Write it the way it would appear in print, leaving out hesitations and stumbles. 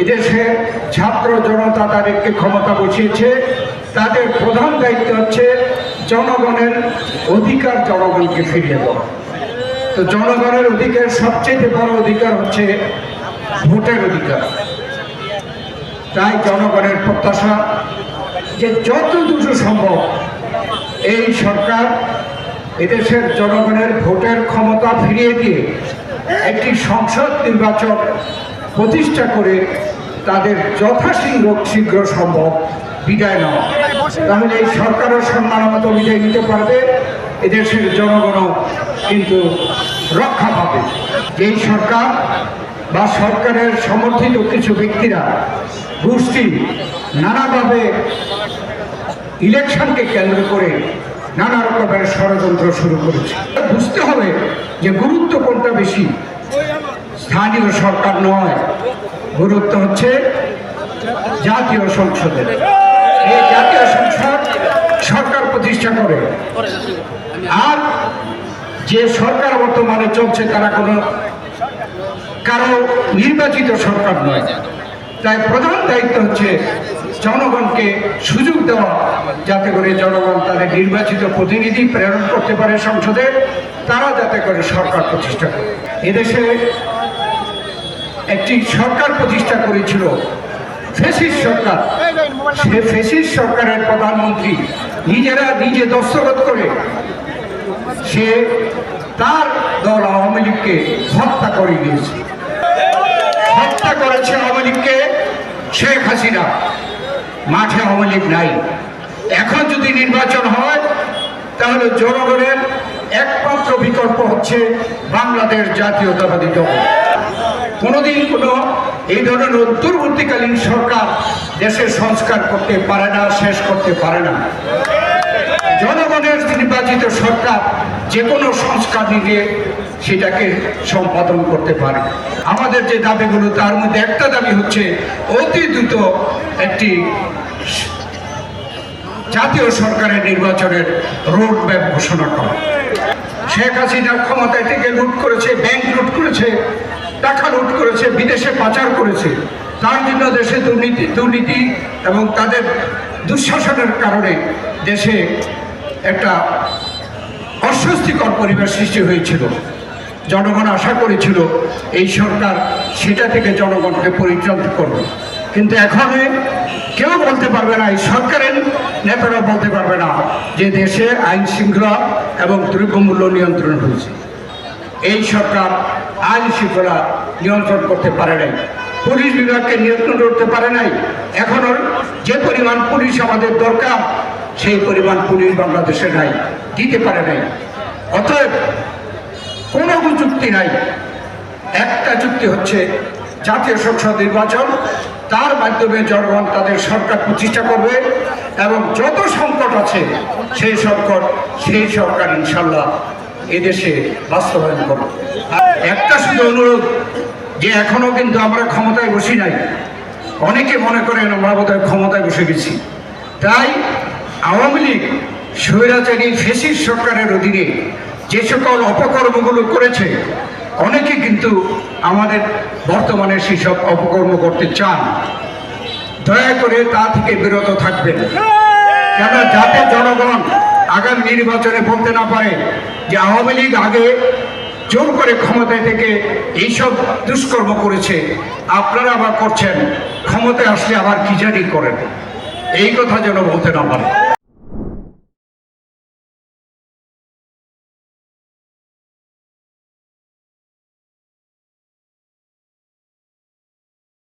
এদেশে ছাত্র জনতা তাদেরকে ক্ষমতা বসিয়েছে, তাদের প্রধান দায়িত্ব হচ্ছে জনগণের অধিকার জনগণকে ফিরিয়ে দেওয়া। তো জনগণের অধিকার সবচেয়ে বড় অধিকার হচ্ছে ভোটের অধিকার। তাই জনগণের প্রত্যাশা যে যত দ্রুত সম্ভব এই সরকার এদেশের জনগণের ভোটের ক্ষমতা ফিরিয়ে দিয়ে একটি সংসদ নির্বাচন প্রতিষ্ঠা করে তাদের যথাশীঘ্র সম্ভব বিদায় নেওয়া। তাহলে এই সরকারও সম্মান মতো বিদায় নিতে পারবে, এদেশের জনগণও কিন্তু রক্ষা পাবে। যেই সরকার বা সরকারের সমর্থিত কিছু ব্যক্তিরা গোষ্ঠী নানাভাবে ইলেকশনকে কেন্দ্র করে নানা রকমের ষড়যন্ত্র শুরু করেছে। বুঝতে হবে যে গুরুত্ব কোনটা বেশি, স্থানীয় সরকার নয়, গুরুত্ব হচ্ছে জাতীয় সংসদের। এই জাতীয় সংসদ সরকার প্রতিষ্ঠা করে, আর যে সরকার বর্তমানে চলছে তারা কোনো কারো নির্বাচিত সরকার নয়। তাই প্রধান দায়িত্ব হচ্ছে জনগণকে সুযোগ দেওয়া, যাতে করে জনগণ তাদের নির্বাচিত প্রতিনিধি প্রেরণ করতে পারে সংসদে, তারা যাতে করে সরকার প্রতিষ্ঠা করে। এদেশে একটি সরকার প্রতিষ্ঠা করেছিল ফ্যাসিস্ট সরকার। সে ফ্যাসিস্ট সরকারের প্রধানমন্ত্রী নিজে দস্তখত করে সে তার দল আওয়ামী লীগকে হত্যা করে দিয়েছে। হত্যা করেছে আওয়ামী লীগকে শেখ হাসিনা। মাঠে আওয়ামী লীগ নাই। এখন যদি নির্বাচন হয় তাহলে জনগণের একমাত্র বিকল্প হচ্ছে বাংলাদেশ জাতীয়তাবাদী দল। কোনোদিন কোনো এই ধরনের অন্তর্বর্তীকালীন সরকার দেশের সংস্কার করতে পারে না, শেষ করতে পারে না। জনগণের নির্বাচিত সরকার যে কোনো সংস্কার নিয়ে সেটাকে সম্পাদন করতে পারে। আমাদের যে দাবিগুলো, তার মধ্যে একটা দাবি হচ্ছে অতি দ্রুত একটি জাতীয় সরকারের নির্বাচনের রোড ম্যাপ ঘোষণা করা। শেখ হাসিনার ক্ষমতায় থেকে লুট করেছে, ব্যাংক লুট করেছে, টাকা লুট করেছে, বিদেশে পাচার করেছে। তার জন্য দেশে দুর্নীতি এবং তাদের দুঃশাসনের কারণে দেশে একটা অস্বস্তিকর পরিবেশ সৃষ্টি হয়েছিল। জনগণ আশা করেছিল এই সরকার সেটা থেকে জনগণকে পরিত্রাণ করবে, কিন্তু এখন কেউ বলতে পারবে না, এই সরকারের নেতারা বলতে পারবে না যে দেশে আইন শৃঙ্খলা এবং দ্রব্যমূল্য নিয়ন্ত্রণ হয়েছে। এই সরকার আইন শৃঙ্খলা নিয়ন্ত্রণ করতে পারে নাই, পুলিশ বিভাগকে নিয়ন্ত্রণ করতে পারে নাই। এখনো যে পরিমাণ পুলিশ আমাদের দরকার সেই পরিমাণ পুলিশ বাংলাদেশে নাই, দিতে পারে নাই। অতএব কোনো চুক্তি নাই। একটা চুক্তি হচ্ছে জাতীয় সংসদ নির্বাচন, তার মাধ্যমে জনগণ তাদের সরকার প্রতিষ্ঠা করবে এবং যত সংকট আছে সেই সরকার ইনশাল্লাহ এদেশে বাস্তবায়ন করবে। একটা শুধু অনুরোধ, যে এখনো কিন্তু আমরা ক্ষমতায় বসি নাই। অনেকে মনে করেন আমরা বোধহয় ক্ষমতায় বসে গেছি। তাই আওয়ামী লীগ স্বৈরাচারী ফ্যাসিস্ট সরকারের অধীনে যে সকল অপকর্মগুলো করেছে, অনেকে কিন্তু আমাদের বর্তমানে সেসব অপকর্ম করতে চান। দয়া করে তা থেকে বিরত থাকবেন, কেন যাতে জনগণ আগামী নির্বাচনে বলতে না পারে যে আওয়ামী লীগ আগে জোর করে ক্ষমতায় থেকে এইসব দুষ্কর্ম করেছে, আপনারা আবার করছেন, ক্ষমতায় আসলে আবার কি জানি করেন। এই কথা যেন বলতে না পারে।